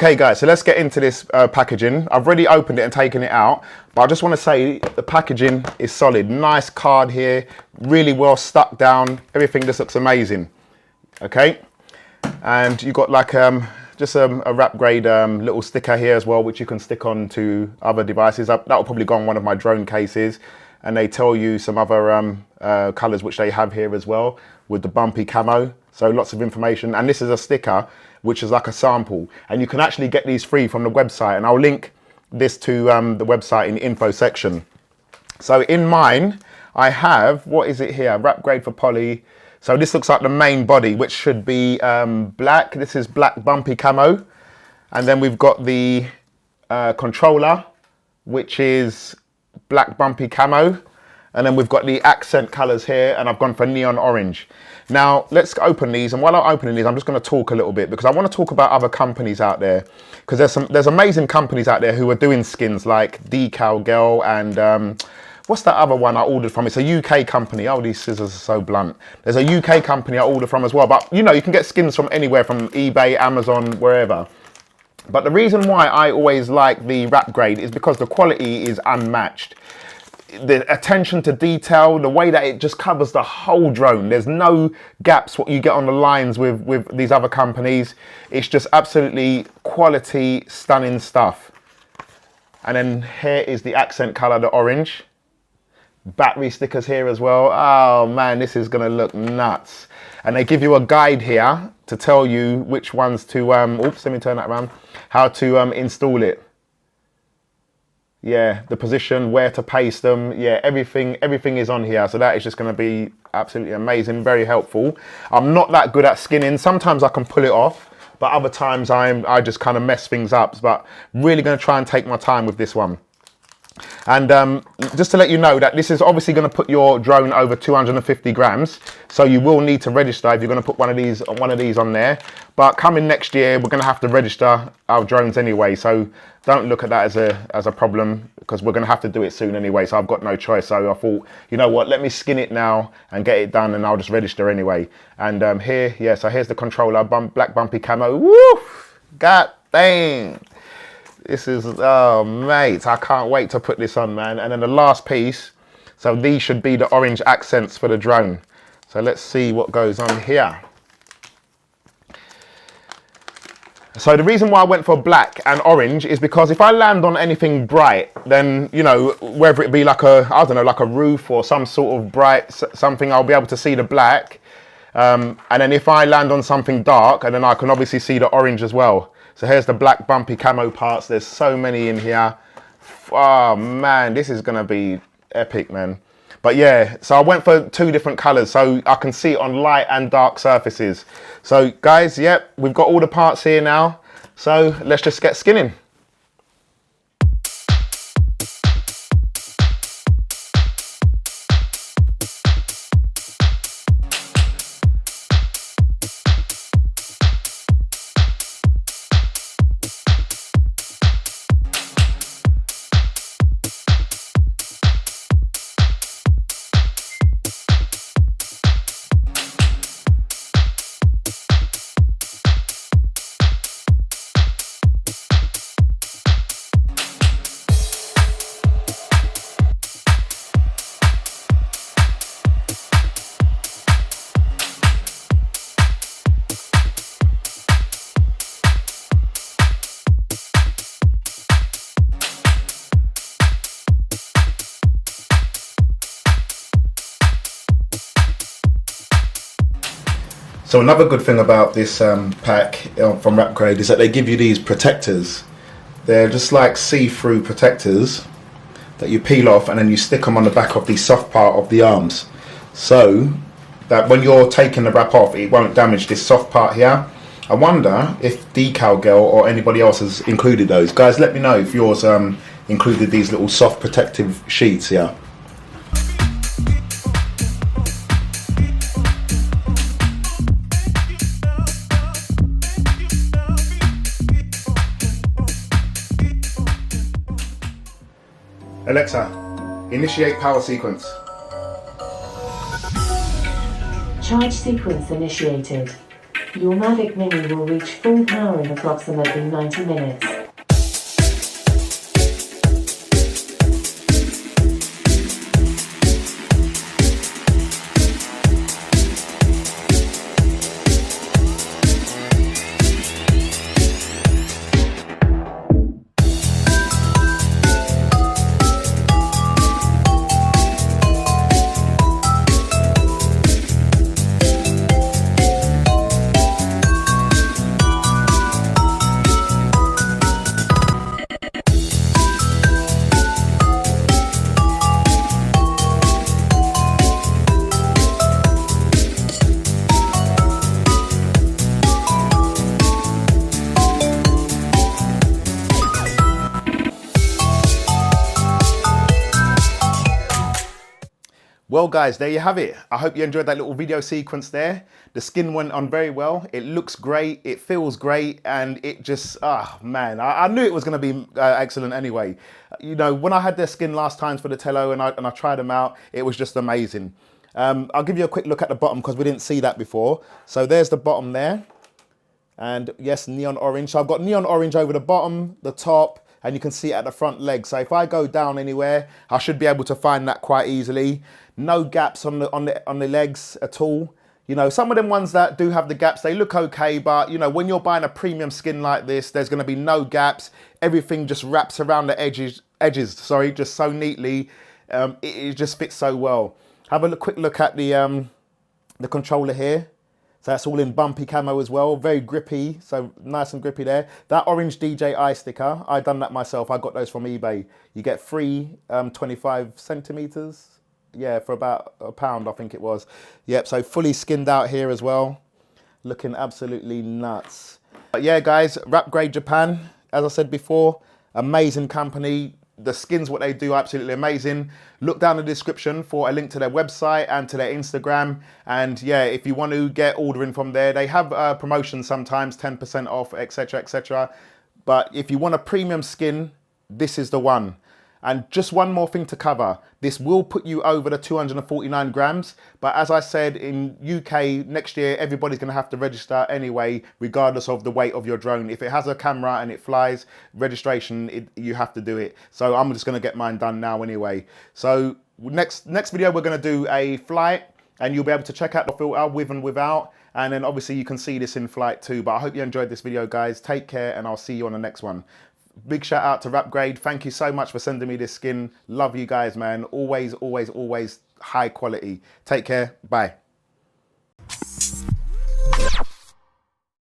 Okay guys, so let's get into this packaging. I've already opened it and taken it out, but I just want to say the packaging is solid. Nice card here, really well stuck down. Everything just looks amazing. Okay, and you got like just a Wrapegrade little sticker here as well, which you can stick on to other devices. That will probably go on one of my drone cases. And they tell you some other colors which they have here as well with the bumpy camo. So lots of information. And this is a sticker which is like a sample, and you can actually get these free from the website, and I'll link this to the website in the info section. So in mine I have, what is it here, Wrapegrade for poly. So this looks like the main body, which should be black. This is black bumpy camo, and then we've got the controller, which is black bumpy camo, and then we've got the accent colors here, and I've gone for neon orange. Now let's open these, and while I'm opening these I'm just going to talk a little bit, because I want to talk about other companies out there, because there's amazing companies out there who are doing skins like Decal Girl and what's that other one I ordered from? It's a UK company. Oh, these scissors are so blunt. There's a UK company I ordered from as well, but you know, you can get skins from anywhere, from eBay, Amazon, wherever. But the reason why I always like the Wrapegrade is because the quality is unmatched. The attention to detail, the way that it just covers the whole drone. There's no gaps what you get on the lines with these other companies. It's just absolutely quality, stunning stuff. And then here is the accent color, the orange. Battery stickers here as well. Oh man, this is gonna look nuts. And they give you a guide here to tell you which ones to, oops, let me turn that around, how to install it. Yeah, the position, where to paste them. Yeah, everything is on here. So that is just going to be absolutely amazing, very helpful. I'm not that good at skinning. Sometimes I can pull it off, but other times I just kind of mess things up. But really going to try and take my time with this one. And just to let you know that this is obviously going to put your drone over 250 grams. So you will need to register if you're going to put one of these on there. But coming next year, we're going to have to register our drones anyway. So don't look at that as a problem, because we're going to have to do it soon anyway. So I've got no choice. So I thought, you know what, let me skin it now and get it done, and I'll just register anyway. And here, yeah, so here's the controller, black bumpy camo. Woo! God dang. This is, oh mate, I can't wait to put this on, man. And then the last piece, so these should be the orange accents for the drone. So let's see what goes on here. So the reason why I went for black and orange is because if I land on anything bright, then, you know, whether it be like a, I don't know, like a roof or some sort of bright something, I'll be able to see the black. And then if I land on something dark, and then I can obviously see the orange as well. So here's the black bumpy camo parts. There's so many in here. Oh man, this is gonna be epic, man. But yeah, so I went for two different colors so I can see it on light and dark surfaces. So guys, yep, we've got all the parts here now. So let's just get skinning. So another good thing about this pack from Wrapegrade is that they give you these protectors. They're just like see-through protectors that you peel off, and then you stick them on the back of the soft part of the arms, so that when you're taking the wrap off, it won't damage this soft part here. I wonder if Decal Girl or anybody else has included those. Guys, let me know if yours included these little soft protective sheets here. Alexa, initiate power sequence. Charge sequence initiated. Your Mavic Mini will reach full power in approximately 90 minutes. Well guys, there you have it. I hope you enjoyed that little video sequence there. The skin went on very well. It looks great, it feels great, and it just, man, I knew it was gonna be excellent anyway. You know, when I had their skin last time for the Tello and I tried them out, it was just amazing. I'll give you a quick look at the bottom because we didn't see that before. So there's the bottom there. And yes, neon orange. So I've got neon orange over the bottom, the top, and you can see it at the front leg. So if I go down anywhere, I should be able to find that quite easily. No gaps on the legs at all. You know, some of them ones that do have the gaps, they look okay, but you know, when you're buying a premium skin like this, there's gonna be no gaps. Everything just wraps around the edges, just so neatly. It just fits so well. Have a quick look at the controller here. So that's all in bumpy camo as well, very grippy, so nice and grippy there. That orange DJI sticker, I done that myself, I got those from eBay. You get free 25 centimeters, yeah, for about £1, I think it was. Yep, so fully skinned out here as well, looking absolutely nuts. But yeah guys, Wrapegrade Japan, as I said before, amazing company. The skins, what they do, absolutely amazing. Look down in the description for a link to their website and to their Instagram. And yeah, if you want to get ordering from there, they have promotions sometimes, 10% off, etc, etc. But if you want a premium skin, this is the one. And just one more thing to cover. This will put you over the 249 grams. But as I said, in UK next year, everybody's going to have to register anyway, regardless of the weight of your drone. If it has a camera and it flies, registration, you have to do it. So I'm just going to get mine done now anyway. So next video, we're going to do a flight and you'll be able to check out the filter with and without. And then obviously you can see this in flight too. But I hope you enjoyed this video, guys. Take care and I'll see you on the next one. Big shout out to Wrapegrade. Thank you so much for sending me this skin. Love you guys, man. Always, always, always high quality. Take care. Bye.